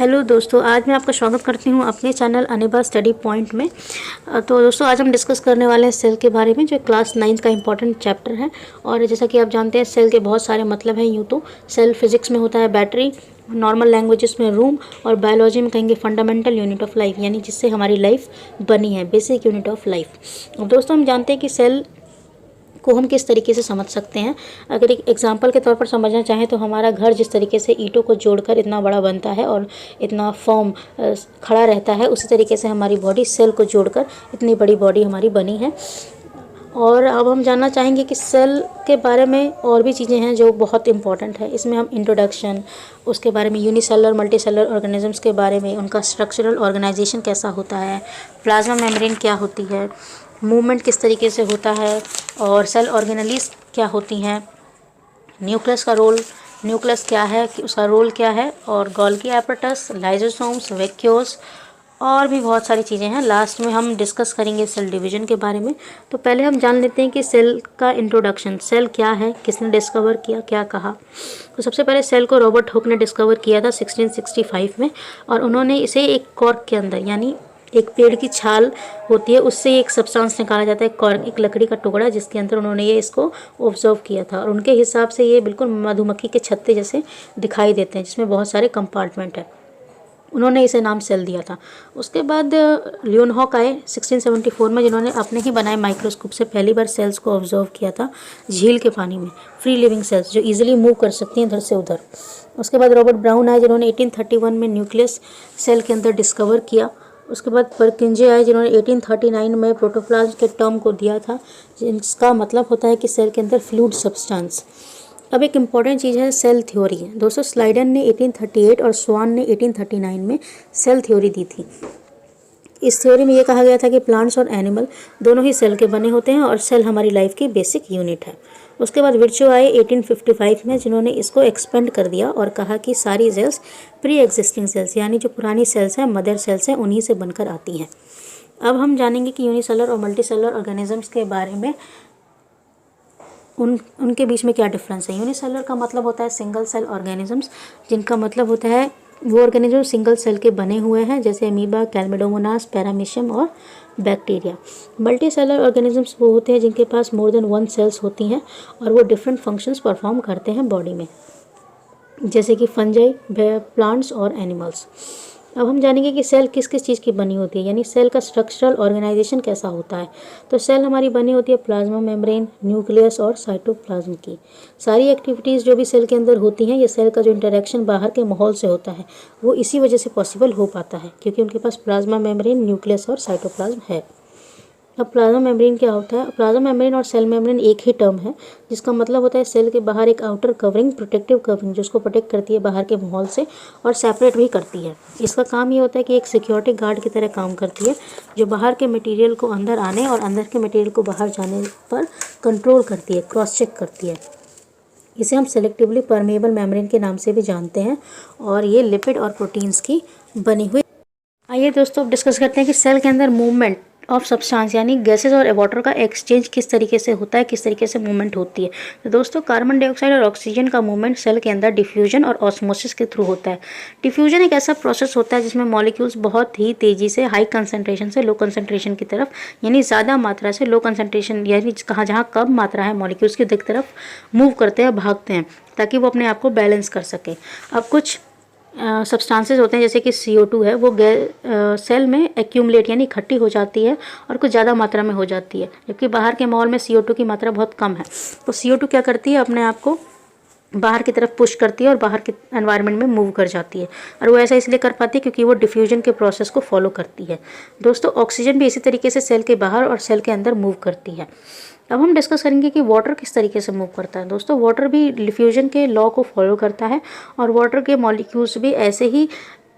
Hello दोस्तों, आज मैं आपका स्वागत करती हूँ अपने चैनल अनिबा स्टडी पॉइंट में। तो दोस्तों आज हम डिस्कस करने वाले हैं सेल के बारे में, जो क्लास 9 का इंपॉर्टेंट चैप्टर है। और जैसा कि आप जानते हैं सेल के बहुत सारे मतलब हैं। यूँ तो सेल फिजिक्स में होता है बैटरी, नॉर्मल लैंग्वेजेस में रूम, और बायोलॉजी में कहेंगे फंडामेंटल यूनिट ऑफ लाइफ, यानी जिससे हमारी लाइफ बनी है, बेसिक यूनिट ऑफ लाइफ। अब दोस्तों हम जानते हैं कि सेल को हम किस तरीके से समझ सकते हैं। अगर एक एग्जांपल के तौर पर समझना चाहें तो हमारा घर जिस तरीके से ईंटों को जोड़कर इतना बड़ा बनता है और इतना फॉर्म खड़ा रहता है, उसी तरीके से हमारी बॉडी सेल को जोड़कर इतनी बड़ी बॉडी हमारी बनी है। और अब हम जानना चाहेंगे कि सेल के बारे में और भी चीज़ें हैं जो बहुत इंपॉर्टेंट है। इसमें हम इंट्रोडक्शन, उसके बारे में यूनिसेलुलर मल्टीसेलुलर ऑर्गेनिजम्स के बारे में, उनका स्ट्रक्चरल ऑर्गेनाइजेशन कैसा होता है, प्लाज्मा मेम्ब्रेन क्या होती है, मूवमेंट किस तरीके से होता है, और सेल ऑर्गेनेलीज क्या होती हैं, न्यूक्लियस का रोल, न्यूक्लियस क्या है, उसका रोल क्या है, और गोल्गी एपरेटस, लाइजोसोम्स, वैक्यूल्स, और भी बहुत सारी चीज़ें हैं। लास्ट में हम डिस्कस करेंगे सेल डिवीजन के बारे में। तो पहले हम जान लेते हैं कि सेल का इंट्रोडक्शन, सेल क्या है, किसने डिस्कवर किया, क्या कहा। तो सबसे पहले सेल को रॉबर्ट हुक ने डिस्कवर किया था 1665 में, और उन्होंने इसे एक कॉर्क के अंदर, यानी एक पेड़ की छाल होती है, उससे एक सब्सटेंस निकाला जाता है, कॉर्क, एक लकड़ी का टुकड़ा, जिसके अंदर उन्होंने ये इसको ऑब्जर्व किया था। और उनके हिसाब से ये बिल्कुल मधुमक्खी के छत्ते जैसे दिखाई देते हैं, जिसमें बहुत सारे कंपार्टमेंट है। उन्होंने इसे नाम सेल दिया था। उसके बाद लियोनहॉक आए 1674 में, जिन्होंने अपने ही बनाए माइक्रोस्कोप से पहली बार सेल्स को ऑब्जर्व किया था झील के पानी में, फ्री लिविंग सेल्स जो इजीली मूव कर सकती हैं इधर से उधर। उसके बाद रॉबर्ट ब्राउन आए, जिन्होंने 1831 में न्यूक्लियस सेल के अंदर डिस्कवर किया। उसके बाद परकिंजे आए, जिन्होंने 1839 में प्रोटोप्लाज्म के टर्म को दिया था, जिसका मतलब होता है कि सेल के अंदर फ्लूइड सब्सटेंस। अब एक इम्पॉर्टेंट चीज़ है सेल थ्योरी। दोस्तों स्लाइडन ने 1838 और स्वान ने 1839 में सेल थ्योरी दी थी। इस थ्योरी में ये कहा गया था कि प्लांट्स और एनिमल दोनों ही सेल के बने होते हैं और सेल हमारी लाइफ की बेसिक यूनिट है। उसके बाद विर्चो आए 1855 में, जिन्होंने इसको एक्सपेंड कर दिया और कहा कि सारी सेल्स प्री एग्जिस्टिंग सेल्स, यानी जो पुरानी सेल्स हैं, मदर सेल्स हैं, उन्हीं से बनकर आती हैं। अब हम जानेंगे कि यूनिसेलुलर और मल्टीसेलुलर ऑर्गेनिजम्स के बारे में, उनके बीच में क्या डिफरेंस है। यूनिसेलुलर का मतलब होता है सिंगल सेल ऑर्गेनिजम्स, जिनका मतलब होता है वो ऑर्गेनिज्म सिंगल सेल के बने हुए हैं, जैसे अमीबा, कैल्मेडोमोनास, पैरामीशियम और बैक्टीरिया। मल्टी सेलुलर ऑर्गेनिजम्स वो होते हैं जिनके पास मोर देन 1 सेल्स होती हैं और वो डिफरेंट फंक्शंस परफॉर्म करते हैं बॉडी में, जैसे कि फंजाई, प्लांट्स और एनिमल्स। अब हम जानेंगे कि सेल किस किस चीज़ की बनी होती है, यानी सेल का स्ट्रक्चरल ऑर्गेनाइजेशन कैसा होता है। तो सेल हमारी बनी होती है प्लाज्मा मेम्ब्रेन, न्यूक्लियस और साइटोप्लाज्म की। सारी एक्टिविटीज़ जो भी सेल के अंदर होती हैं, ये सेल का जो इंटरेक्शन बाहर के माहौल से होता है, वो इसी वजह से पॉसिबल हो पाता है, क्योंकि उनके पास प्लाज्मा मेम्ब्रेन, न्यूक्लियस और साइटोप्लाज्म है। अब प्लाज्मा मेम्ब्रेन क्या होता है। प्लाज्मा मेम्ब्रेन और सेल मेम्ब्रेन एक ही टर्म है, जिसका मतलब होता है सेल के बाहर एक आउटर कवरिंग, प्रोटेक्टिव कवरिंग, जो उसको प्रोटेक्ट करती है बाहर के माहौल से और सेपरेट भी करती है। इसका काम ये होता है कि एक सिक्योरिटी गार्ड की तरह काम करती है, जो बाहर के मटेरियल को अंदर आने और अंदर के मटेरियल को बाहर जाने पर कंट्रोल करती है, क्रॉस चेक करती है। इसे हम सेलेक्टिवली परमेएबल मेम्ब्रेन के नाम से भी जानते हैं, और ये लिपिड और प्रोटीन्स की बनी हुई। आइए दोस्तों अब डिस्कस करते हैं कि सेल के अंदर मूवमेंट ऑफ सब्सटेंस, यानी गैसेज और वाटर का एक्सचेंज किस तरीके से होता है, किस तरीके से मूवमेंट होती है। तो दोस्तों कार्बन डाइऑक्साइड और ऑक्सीजन का मूवमेंट सेल के अंदर डिफ्यूजन और ऑस्मोसिस के थ्रू होता है। डिफ्यूजन एक ऐसा प्रोसेस होता है जिसमें मॉलिक्यूल्स बहुत ही तेज़ी से हाई कंसनट्रेशन से लो कंसनट्रेशन की तरफ, यानी ज़्यादा मात्रा से लो कंसनट्रेशन, यानी कहाँ जहाँ कम मात्रा है मॉलिक्यूल्स की तरफ मूव करते हैं, भागते हैं, ताकि वो अपने आप को बैलेंस कर सके। अब कुछ सब्सटेंसेस होते हैं जैसे कि CO2 है, वो सेल में एक्यूमुलेट यानी इकट्ठी हो जाती है और कुछ ज़्यादा मात्रा में हो जाती है, जबकि बाहर के माहौल में CO2 की मात्रा बहुत कम है। तो CO2 क्या करती है, अपने आप को बाहर की तरफ पुश करती है और बाहर के एनवायरनमेंट में मूव कर जाती है, और वो ऐसा इसलिए कर पाती है क्योंकि वो डिफ्यूजन के प्रोसेस को फॉलो करती है। दोस्तों ऑक्सीजन भी इसी तरीके से सेल के बाहर और सेल के अंदर मूव करती है। अब हम डिस्कस करेंगे कि वाटर किस तरीके से मूव करता है। दोस्तों वाटर भी डिफ्यूजन के लॉ को फॉलो करता है, और वाटर के मॉलिक्यूल्स भी ऐसे ही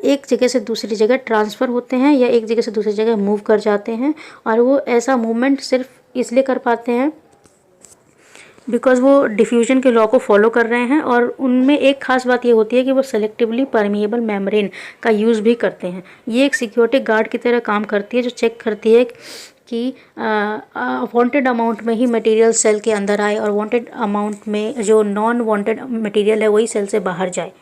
एक जगह से दूसरी जगह ट्रांसफ़र होते हैं या एक जगह से दूसरी जगह मूव कर जाते हैं, और वो ऐसा मूवमेंट सिर्फ इसलिए कर पाते हैं बिकॉज वो डिफ्यूजन के लॉ को फॉलो कर रहे हैं। और उनमें एक खास बात ये होती है कि वो सेलेक्टिवली परमिएबल मेम्ब्रेन का यूज़ भी करते हैं। ये एक सिक्योरिटी गार्ड की तरह काम करती है, जो चेक करती है कि वांटेड अमाउंट में ही मटेरियल सेल के अंदर आए और वांटेड अमाउंट में जो नॉन वांटेड मटेरियल है वही सेल से बाहर जाए।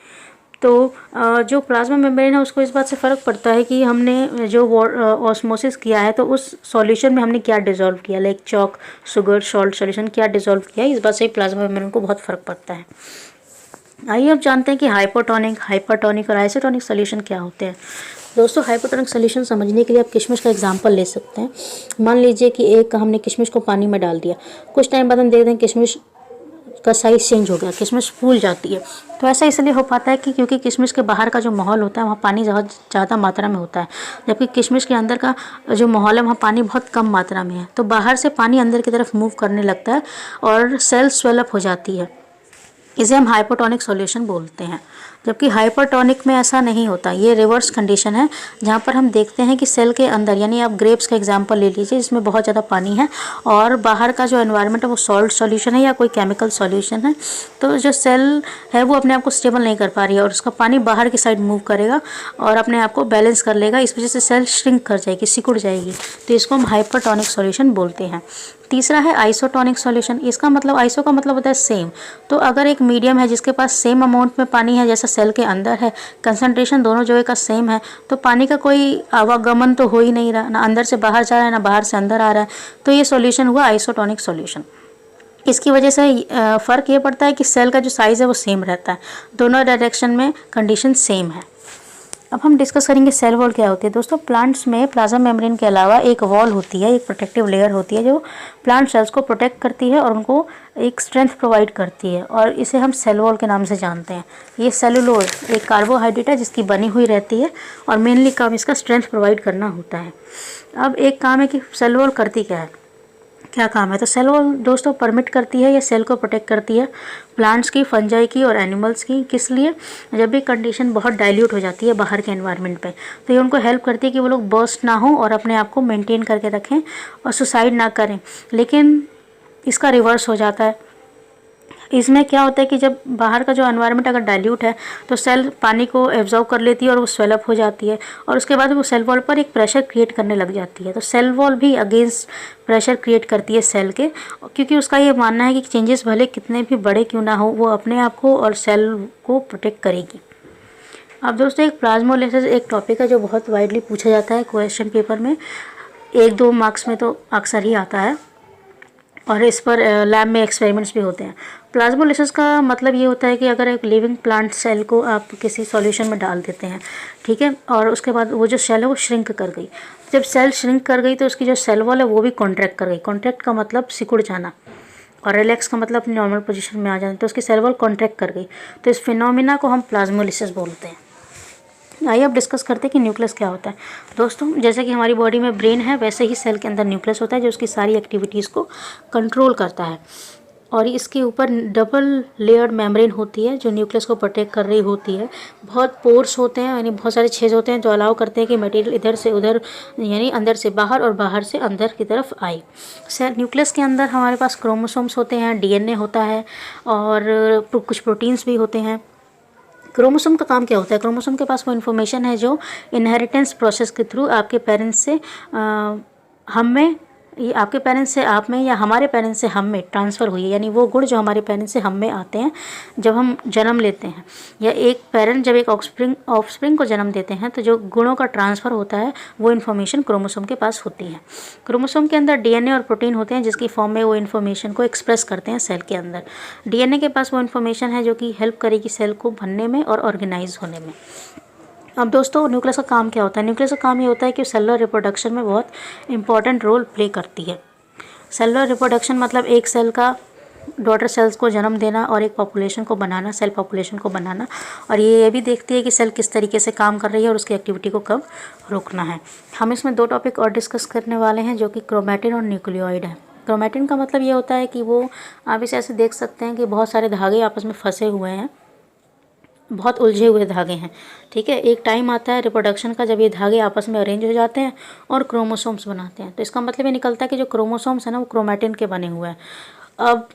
तो जो प्लाज्मा मेम्ब्रेन है उसको इस बात से फ़र्क पड़ता है कि हमने जो ऑस्मोसिस किया है तो उस सॉल्यूशन में हमने क्या डिज़ोल्व किया, like chalk, sugar, salt solution क्या डिज़ोल्व किया, इस बात से प्लाज्मा मेम्ब्रेन को बहुत फ़र्क पड़ता है। आइए अब जानते हैं कि हाइपोटोनिक, हाइपरटोनिक और आइसोटोनिक सॉल्यूशन क्या होते हैं। दोस्तों हाइपोटोनिक सॉल्यूशन समझने के लिए आप किशमिश का एग्जांपल ले सकते हैं। मान लीजिए कि एक हमने किशमिश को पानी में डाल दिया, कुछ टाइम बाद हम देखते हैं किशमिश का साइज़ चेंज हो गया, किशमिश फूल जाती है। तो ऐसा इसलिए हो पाता है कि क्योंकि किशमिश के बाहर का जो माहौल होता है वहाँ पानी बहुत ज़्यादा मात्रा में होता है, जबकि किशमिश के अंदर का जो माहौल है वहाँ पानी बहुत कम मात्रा में है। तो बाहर से पानी अंदर की तरफ मूव करने लगता है और सेल स्वेलअप हो जाती है, इसे हम हाइपोटोनिक सॉल्यूशन बोलते हैं। जबकि हाइपरटोनिक में ऐसा नहीं होता, ये रिवर्स कंडीशन है जहाँ पर हम देखते हैं कि सेल के अंदर, यानी आप ग्रेप्स का एग्जांपल ले लीजिए जिसमें बहुत ज़्यादा पानी है और बाहर का जो एनवायरनमेंट है वो सॉल्ट सॉल्यूशन है या कोई केमिकल सॉल्यूशन है, तो जो सेल है वो अपने आप को स्टेबल नहीं कर पा रही है और उसका पानी बाहर की साइड मूव करेगा और अपने आप को बैलेंस कर लेगा, इस वजह से सेल श्रिंक कर जाएगी, सिकुड़ जाएगी। तो इसको हम हाइपरटोनिक सॉल्यूशन बोलते हैं। तीसरा है आइसोटोनिक सॉल्यूशन। इसका मतलब, आइसो का मतलब होता है सेम। तो अगर एक मीडियम है जिसके पास सेम अमाउंट में पानी है जैसा सेल के अंदर है, कंसंट्रेशन दोनों जगह का सेम है, तो पानी का कोई आवागमन तो हो ही नहीं रहा, ना अंदर से बाहर जा रहा है ना बाहर से अंदर आ रहा है, तो ये सॉल्यूशन हुआ आइसोटोनिक सॉल्यूशन। इसकी वजह से फ़र्क ये पड़ता है कि सेल का जो साइज़ है वो सेम रहता है, दोनों डायरेक्शन में कंडीशन सेम है। अब हम डिस्कस करेंगे सेल वॉल क्या होती है। दोस्तों प्लांट्स में प्लाज्मा मेम्ब्रेन के अलावा एक वॉल होती है, एक प्रोटेक्टिव लेयर होती है जो प्लांट सेल्स को प्रोटेक्ट करती है और उनको एक स्ट्रेंथ प्रोवाइड करती है, और इसे हम सेल वॉल के नाम से जानते हैं। ये सेलुलोज एक कार्बोहाइड्रेट है जिसकी बनी हुई रहती है और मेनली काम इसका स्ट्रेंथ प्रोवाइड करना होता है। अब एक काम है कि सेल वॉल करती क्या है, क्या काम है। तो सेल वॉल दोस्तों परमिट करती है या सेल को प्रोटेक्ट करती है प्लांट्स की, फंजाई की और एनिमल्स की। किस लिए? जब भी कंडीशन बहुत डाइल्यूट हो जाती है बाहर के एनवायरनमेंट पे, तो ये उनको हेल्प करती है कि वो लोग बर्स्ट ना हो और अपने आप को मेंटेन करके रखें और सुसाइड ना करें। लेकिन इसका रिवर्स हो जाता है। इसमें क्या होता है कि जब बाहर का जो एनवायरनमेंट अगर डाइल्यूट है तो सेल पानी को एब्जॉर्ब कर लेती है और वो स्वेलअप हो जाती है और उसके बाद वो सेल वॉल पर एक प्रेशर क्रिएट करने लग जाती है। तो सेल वॉल भी अगेंस्ट प्रेशर क्रिएट करती है सेल के, क्योंकि उसका ये मानना है कि चेंजेस भले कितने भी बड़े क्यों ना हो वो अपने आप को और सेल को प्रोटेक्ट करेगी। अब दोस्तों एक प्लाज्मोलाइसिस एक टॉपिक है जो बहुत वाइडली पूछा जाता है क्वेश्चन पेपर में, 1-2 मार्क्स में तो अक्सर ही आता है और इस पर लैब में एक्सपेरिमेंट्स भी होते हैं। प्लाज्मोलाइसिस का मतलब ये होता है कि अगर एक लिविंग प्लांट सेल को आप किसी सॉल्यूशन में डाल देते हैं, ठीक है, और उसके बाद वो जो सेल है वो श्रिंक कर गई। जब सेल श्रिंक कर गई तो उसकी जो सेल वॉल है वो भी कॉन्ट्रैक्ट कर गई। कॉन्ट्रैक्ट का मतलब सिकुड़ जाना और रिलैक्स का मतलब अपनी नॉर्मल पोजीशन में आ जाना, तो उसकी सेल वॉल कॉन्ट्रैक्ट कर गई। तो इस फिनोमिना को हम प्लाज्मोलाइसिस बोलते हैं। आइए अब डिस्कस करते हैं कि न्यूक्लियस क्या होता है। दोस्तों जैसे कि हमारी बॉडी में ब्रेन है वैसे ही सेल के अंदर न्यूक्लियस होता है जो उसकी सारी एक्टिविटीज़ को कंट्रोल करता है, और इसके ऊपर डबल लेयर्ड मेम्ब्रेन होती है जो न्यूक्लियस को प्रोटेक्ट कर रही होती है। बहुत पोर्स होते हैं, यानी बहुत सारे छेद होते हैं जो अलाउ करते हैं कि मटेरियल इधर से उधर, यानी अंदर से बाहर और बाहर से अंदर की तरफ आए। सेल न्यूक्लियस के अंदर हमारे पास क्रोमोसोम्स होते हैं, डीएनए होता है और कुछ प्रोटीन्स भी होते हैं। क्रोमोसोम का काम क्या होता है? क्रोमोसोम के पास वो इन्फॉर्मेशन है जो इनहेरिटेंस प्रोसेस के थ्रू आपके पेरेंट्स से हम में, ये आपके पेरेंट्स से आप में या हमारे पेरेंट्स से हम में ट्रांसफ़र हुई है। यानी वो गुण जो हमारे पेरेंट्स से हम में आते हैं जब हम जन्म लेते हैं, या एक पेरेंट जब एक ऑफस्प्रिंग को जन्म देते हैं तो जो गुणों का ट्रांसफ़र होता है वो इन्फॉर्मेशन क्रोमोसोम के पास होती है। क्रोमोसोम के अंदर डीएनए और प्रोटीन होते हैं जिसकी फॉर्म में वो इन्फॉर्मेशन को एक्सप्रेस करते हैं सेल के अंदर। डीएनए के पास वो इन्फॉर्मेशन है जो कि हेल्प करेगी सेल को बनने में और ऑर्गेनाइज होने में। अब दोस्तों न्यूक्लियस का काम क्या होता है? न्यूक्लियस का काम ये होता है कि सेलुलर रिप्रोडक्शन में बहुत इंपॉर्टेंट रोल प्ले करती है। सेलुलर रिप्रोडक्शन मतलब एक सेल का डॉटर सेल्स को जन्म देना और एक पॉपुलेशन को बनाना, सेल पॉपुलेशन को बनाना, और ये भी देखती है कि सेल किस तरीके से काम कर रही है और उसकी एक्टिविटी को कब रोकना है। हम इसमें 2 टॉपिक और डिस्कस करने वाले हैं जो कि क्रोमैटिन और न्यूक्लियोइड है। क्रोमैटिन का मतलब ये होता है कि वो, आप इसे ऐसे देख सकते हैं कि बहुत सारे धागे आपस में फंसे हुए हैं, बहुत उलझे हुए धागे हैं, ठीक है। एक टाइम आता है रिप्रोडक्शन का जब ये धागे आपस में अरेंज हो जाते हैं और क्रोमोसोम्स बनाते हैं। तो इसका मतलब ये निकलता है कि जो क्रोमोसोम्स हैं ना वो क्रोमैटिन के बने हुए हैं। अब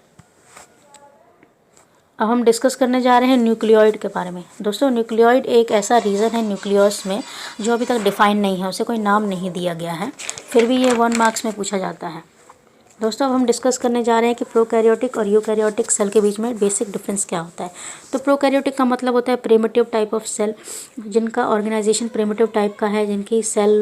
हम डिस्कस करने जा रहे हैं न्यूक्लियोइड के बारे में। दोस्तों न्यूक्लियोइड एक ऐसा रीजन है न्यूक्लियस में जो अभी तक डिफाइन नहीं है, उसे कोई नाम नहीं दिया गया है, फिर भी ये 1 मार्क्स में पूछा जाता है। दोस्तों अब हम डिस्कस करने जा रहे हैं कि प्रोकैरियोटिक और यूकैरियोटिक सेल के बीच में बेसिक डिफरेंस क्या होता है। तो प्रोकैरियोटिक का मतलब होता है प्रिमिटिव टाइप ऑफ सेल, जिनका ऑर्गेनाइजेशन प्रिमिटिव टाइप का है, जिनकी सेल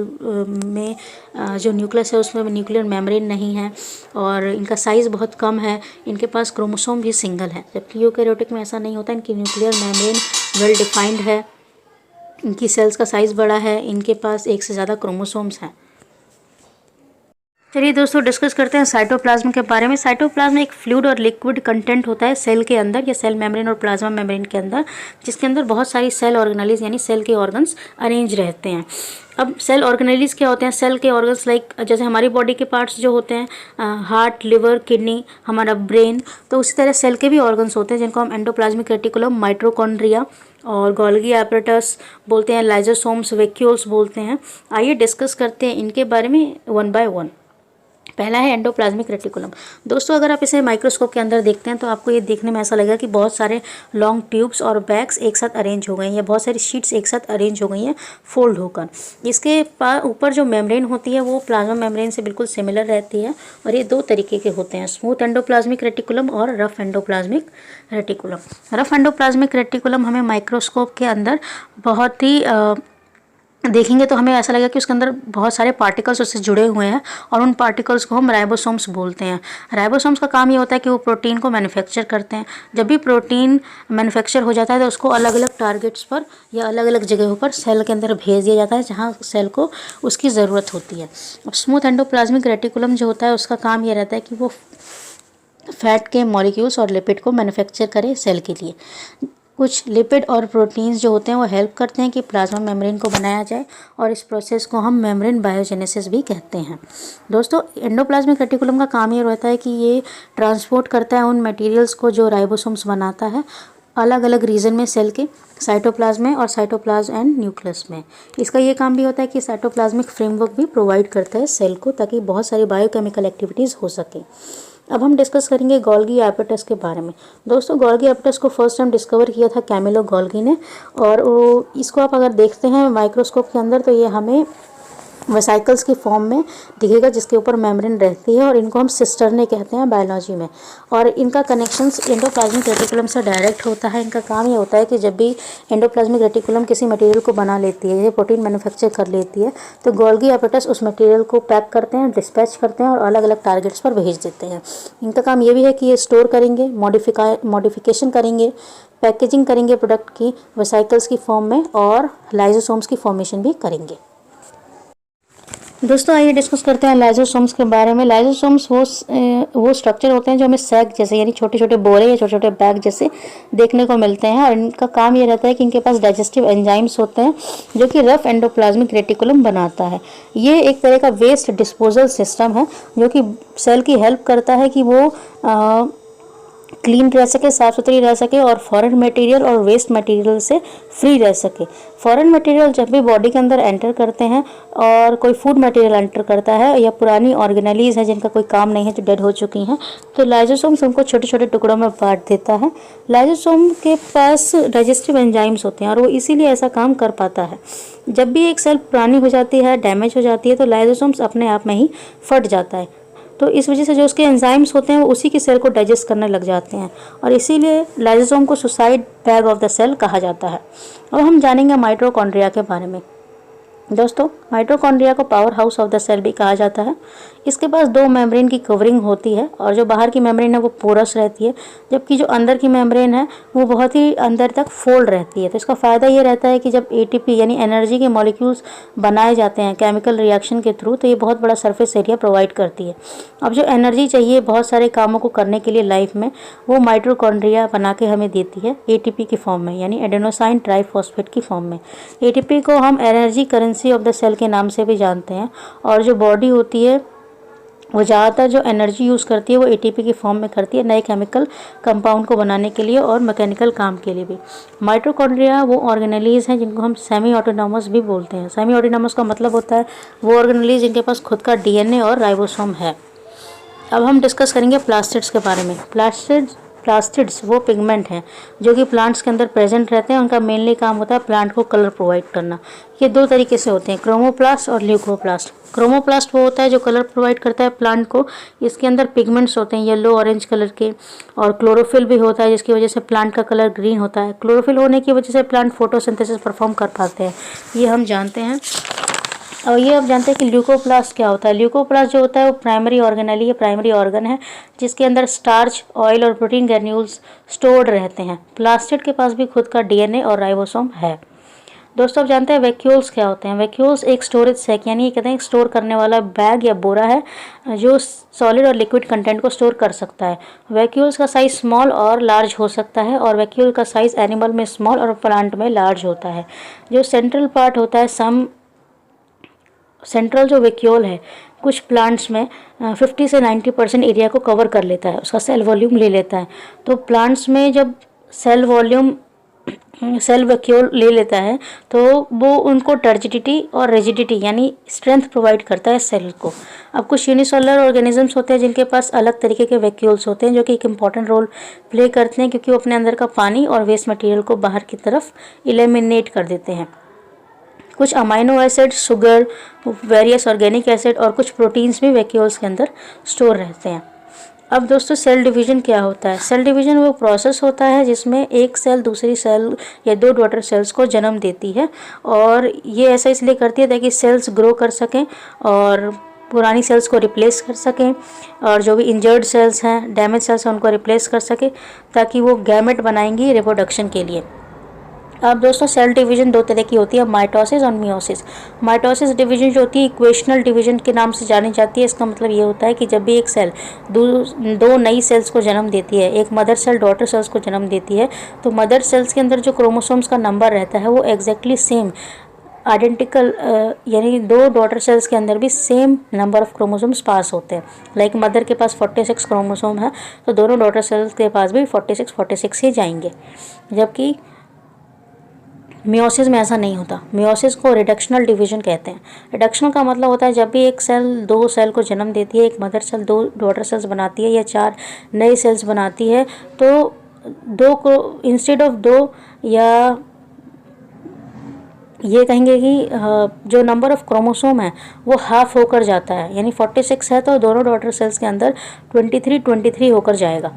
में जो न्यूक्लियस है उसमें न्यूक्लियर मेम्ब्रेन नहीं है और इनका साइज़ बहुत कम है, इनके पास क्रोमोसोम भी सिंगल है। जबकि यूकैरियोटिक में ऐसा नहीं होता, इनकी न्यूक्लियर मेम्ब्रेन वेल डिफाइंड है, इनकी सेल्स का साइज़ बड़ा है, इनके पास एक से ज़्यादा क्रोमोसोम्स हैं। चलिए दोस्तों डिस्कस करते हैं साइटोप्लाज्म के बारे में। साइटोप्लाज्म एक फ्लूइड और लिक्विड कंटेंट होता है सेल के अंदर या सेल मेम्ब्रेन और प्लाज्मा मेम्ब्रेन के अंदर, जिसके अंदर बहुत सारी सेल ऑर्गेनेलिज यानी सेल के ऑर्गन्स अरेंज रहते हैं। अब सेल ऑर्गेनेलिज क्या होते हैं? सेल के ऑर्गन्स लाइक जैसे हमारी बॉडी के पार्ट्स जो होते हैं हार्ट, लिवर, किडनी, हमारा ब्रेन, तो उसी तरह सेल के भी ऑर्गन्स होते हैं जिनको हम एंडोप्लाज्मिक रेटिकुलम, माइटोकॉन्ड्रिया और गोल्गी एपरेटस बोलते हैं, लाइजोसोम्स, वैक्यूल्स बोलते हैं। आइए डिस्कस करते हैं इनके बारे में वन बाय वन। पहला है एंडोप्लाज्मिक रेटिकुलम। दोस्तों अगर आप इसे माइक्रोस्कोप के अंदर देखते हैं तो आपको ये देखने में ऐसा लगेगा कि बहुत सारे लॉन्ग ट्यूब्स और बैग्स एक साथ अरेंज हो गए हैं या बहुत सारी शीट्स एक साथ अरेंज हो गई हैं फोल्ड होकर। इसके ऊपर जो मेम्ब्रेन होती है वो प्लाज्मा मेम्ब्रेन से बिल्कुल सिमिलर रहती है और ये दो तरीके के होते हैं, स्मूथ एंडोप्लाज्मिक रेटिकुलम और rough endoplasmic reticulum. Rough endoplasmic reticulum हमें माइक्रोस्कोप के अंदर बहुत ही देखेंगे तो हमें ऐसा लगेगा कि उसके अंदर बहुत सारे पार्टिकल्स उससे जुड़े हुए हैं और उन पार्टिकल्स को हम राइबोसोम्स बोलते हैं। राइबोसोम्स का काम ये होता है कि वो प्रोटीन को मैन्युफैक्चर करते हैं। जब भी प्रोटीन मैन्युफैक्चर हो जाता है तो उसको अलग अलग टारगेट्स पर या अलग अलग जगहों पर सेल के अंदर भेज दिया जाता है जहाँ सेल को उसकी ज़रूरत होती है। अब स्मूथ एंडोप्लाज्मिक रेटिकुलम जो होता है उसका काम ये रहता है कि वो फैट के मॉलिक्यूल्स और लिपिड को मैन्युफैक्चर करे सेल के लिए। कुछ लिपिड और प्रोटीन्स जो होते हैं वो हेल्प करते हैं कि प्लाज्मा मेम्ब्रेन को बनाया जाए और इस प्रोसेस को हम मेम्ब्रेन बायोजेनेसिस भी कहते हैं। दोस्तों एंडोप्लाज्मिक रेटिकुलम का काम ये रहता है कि ये ट्रांसपोर्ट करता है उन मटेरियल्स को जो राइबोसोम्स बनाता है अलग अलग रीजन में सेल के, साइटोप्लाज्म में और साइटोप्लाज्म एंड न्यूक्लियस में। इसका ये काम भी होता है कि साइटोप्लाज्मिक फ्रेमवर्क भी प्रोवाइड करता है सेल को ताकि बहुत सारी बायोकेमिकल एक्टिविटीज़ हो सके। अब हम डिस्कस करेंगे गोल्गी एपरेटस के बारे में। दोस्तों गोल्गी एपरेटस को फर्स्ट टाइम डिस्कवर किया था कैमिलो गोल्गी ने और इसको आप अगर देखते हैं माइक्रोस्कोप के अंदर तो ये हमें वेसाइकल्स की फॉर्म में दिखेगा जिसके ऊपर मेम्ब्रेन रहती है और इनको हम सिस्टर्ने कहते हैं बायोलॉजी में। और इनका कनेक्शंस एंडोप्लाज्मिक रेटिकुलम से डायरेक्ट होता है। इनका काम ये होता है कि जब भी एंडोप्लाज्मिक रेटिकुलम किसी मटेरियल को बना लेती है, ये प्रोटीन मैन्युफैक्चर कर लेती है, तो गोल्गी एपरेटस उस मटेरियल को पैक करते हैं, डिस्पैच करते हैं और अलग अलग टारगेट्स पर भेज देते हैं। इनका काम ये भी है कि ये स्टोर करेंगे, मॉडिफिकेशन करेंगे, पैकेजिंग करेंगे प्रोडक्ट की वेसाइकल्स की फॉर्म में और लाइजोसोम्स की फॉर्मेशन भी करेंगे। दोस्तों आइए डिस्कस करते हैं लाइजोसोम्स के बारे में। लाइजोसोम्स वो स्ट्रक्चर होते हैं जो हमें सैक जैसे यानी छोटे छोटे बोरे या छोटे छोटे बैग जैसे देखने को मिलते हैं और इनका काम ये रहता है कि इनके पास डाइजेस्टिव एंजाइम्स होते हैं जो कि रफ एंडोप्लाज्मिक रेटिकुलम बनाता है। ये एक तरह का वेस्ट डिस्पोजल सिस्टम है जो कि सेल की हेल्प करता है कि वो क्लीन रह सके, साफ़ सुथरी रह सके और फॉरेन मटेरियल और वेस्ट मटेरियल से फ्री रह सके। फॉरेन मटेरियल जब भी बॉडी के अंदर एंटर करते हैं और कोई फूड मटेरियल एंटर करता है या पुरानी ऑर्गेनेलीज है जिनका कोई काम नहीं है जो डेड हो चुकी हैं, तो लाइजोसोम्स उनको छोटे छोटे टुकड़ों में बांट देता है। लाइजोसोम के पास डाइजेस्टिव एंजाइम्स होते हैं और वो इसीलिए ऐसा काम कर पाता है। जब भी एक सेल पुरानी हो जाती है, डैमेज हो जाती है, तो लाइजोसोम्स अपने आप में ही फट जाता है। तो इस वजह से जो उसके एंजाइम्स होते हैं वो उसी की सेल को डाइजेस्ट करने लग जाते हैं और इसीलिए लाइजोसोम को suicide bag of the cell कहा जाता है। अब हम जानेंगे माइटोकॉन्ड्रिया के बारे में। दोस्तों माइटोकॉन्ड्रिया को power house of the cell भी कहा जाता है। इसके पास दो मेम्ब्रेन की कवरिंग होती है और जो बाहर की मेम्ब्रेन है वो पोरस रहती है, जबकि जो अंदर की मेम्ब्रेन है वो बहुत ही अंदर तक फोल्ड रहती है। तो इसका फ़ायदा ये रहता है कि जब एटीपी यानी एनर्जी के मॉलिक्यूल्स बनाए जाते हैं केमिकल रिएक्शन के थ्रू, तो ये बहुत बड़ा सरफेस एरिया प्रोवाइड करती है। अब जो एनर्जी चाहिए बहुत सारे कामों को करने के लिए लाइफ में, वो माइटोकॉन्ड्रिया बना के हमें देती है एटीपी की फॉर्म में यानी एडेनोसाइन ट्राइफॉस्फेट की फॉर्म में। एटीपी को हम energy currency of the cell के नाम से भी जानते हैं और जो बॉडी होती है वो ज़्यादातर जो एनर्जी यूज़ करती है वो एटीपी की फॉर्म में करती है नए केमिकल कंपाउंड को बनाने के लिए और मैकेनिकल काम के लिए भी। माइटोकॉन्ड्रिया वो ऑर्गेनेलीज हैं जिनको हम सेमी ऑटोनॉमस भी बोलते हैं। सेमी ऑटोनॉमस का मतलब होता है वो ऑर्गेनेलीज जिनके पास खुद का डीएनए और राइबोसोम है। अब हम डिस्कस करेंगे प्लास्टिड्स के बारे में। प्लास्टिड्स वो पिगमेंट हैं जो कि प्लांट्स के अंदर प्रेजेंट रहते हैं। उनका मेनली काम होता है प्लांट को कलर प्रोवाइड करना। ये दो तरीके से होते हैं, क्रोमोप्लास्ट और ल्यूकोप्लास्ट। क्रोमोप्लास्ट वो होता है जो कलर प्रोवाइड करता है प्लांट को। इसके अंदर पिगमेंट्स होते हैं येलो ऑरेंज कलर के, और क्लोरोफिल भी होता है जिसकी वजह से प्लांट का कलर ग्रीन होता है। क्लोरोफिल होने की वजह से प्लांट फोटोसिंथेसिस परफॉर्म कर पाते हैं, ये हम जानते हैं। और ये आप जानते हैं कि ल्यूकोप्लास्ट क्या होता है। ल्यूकोप्लास्ट जो होता है वो प्राइमरी ऑर्गेनेली, प्राइमरी ऑर्गन है जिसके अंदर स्टार्च, ऑयल और प्रोटीन ग्रेन्यूल्स स्टोर्ड रहते हैं। प्लास्टिड के पास भी खुद का डीएनए और राइबोसोम है। दोस्तों आप जानते हैं वैक्यूल्स क्या होते हैं। वैक्यूल्स एक स्टोरेज सैक यानी कहते हैं स्टोर करने वाला बैग या बोरा है जो सॉलिड और लिक्विड कंटेंट को स्टोर कर सकता है। वैक्यूल्स का साइज स्मॉल और लार्ज हो सकता है, और वैक्यूल का साइज एनिमल में स्मॉल और प्लांट में लार्ज होता है। जो सेंट्रल पार्ट होता है सेंट्रल जो वैक्यूल है कुछ प्लांट्स में 50 से 90% एरिया को कवर कर लेता है, उसका सेल वॉल्यूम ले लेता है। तो प्लांट्स में जब सेल वैक्यूल ले लेता है तो वो उनको टर्जिडिटी और रिजिडिटी यानी स्ट्रेंथ प्रोवाइड करता है सेल को। अब कुछ यूनिसेलुलर ऑर्गेनिजम्स होते हैं जिनके पास अलग तरीके के वैक्यूल्स होते हैं जो कि एक इम्पॉर्टेंट रोल प्ले करते हैं, क्योंकि वो अपने अंदर का पानी और वेस्ट मटेरियल को बाहर की तरफ इलिमिनेट कर देते हैं। कुछ amino acid, sugar, various organic acid और कुछ प्रोटीन्स भी वैक्यूल्स के अंदर स्टोर रहते हैं। अब दोस्तों सेल डिवीजन क्या होता है। सेल डिवीजन वो प्रोसेस होता है जिसमें एक सेल दूसरी सेल या दो डॉटर सेल्स को जन्म देती है, और ये ऐसा इसलिए करती है ताकि सेल्स ग्रो कर सकें और पुरानी सेल्स को रिप्लेस कर सकें, और जो भी इंजर्ड सेल्स हैं, डैमेज सेल्स हैं, उनको रिप्लेस कर सके ताकि वो गैमेट बनाएंगी रिप्रोडक्शन के लिए। अब दोस्तों सेल डिवीजन दो तरह की होती है, माइटोसिस और मियोसिस। माइटोसिस डिवीजन जो होती है इक्वेशनल डिवीजन के नाम से जानी जाती है। इसका मतलब ये होता है कि जब भी एक सेल दो नई सेल्स को जन्म देती है, एक मदर सेल डॉटर सेल्स को जन्म देती है, तो मदर सेल्स के अंदर जो क्रोमोसोम्स का नंबर रहता है वो एग्जैक्टली सेम आइडेंटिकल, यानी दो डॉटर सेल्स के अंदर भी सेम नंबर ऑफ क्रोमोसोम्स पास होते हैं। लाइक मदर के पास 46 क्रोमोसोम है तो दोनों डॉटर सेल्स के पास भी 46 ही जाएंगे, जबकि मियोसिस में ऐसा नहीं होता। मियोसिस को रिडक्शनल डिवीजन कहते हैं। रिडक्शनल का मतलब होता है जब भी एक सेल दो सेल को जन्म देती है, एक मदर सेल दो डॉटर सेल्स बनाती है या चार नई सेल्स बनाती है, तो दो को इंस्टेड ऑफ दो, या ये कहेंगे कि जो नंबर ऑफ क्रोमोसोम है वो हाफ होकर जाता है, यानी 46 है तो दोनों डॉटर सेल्स के अंदर 23 होकर जाएगा।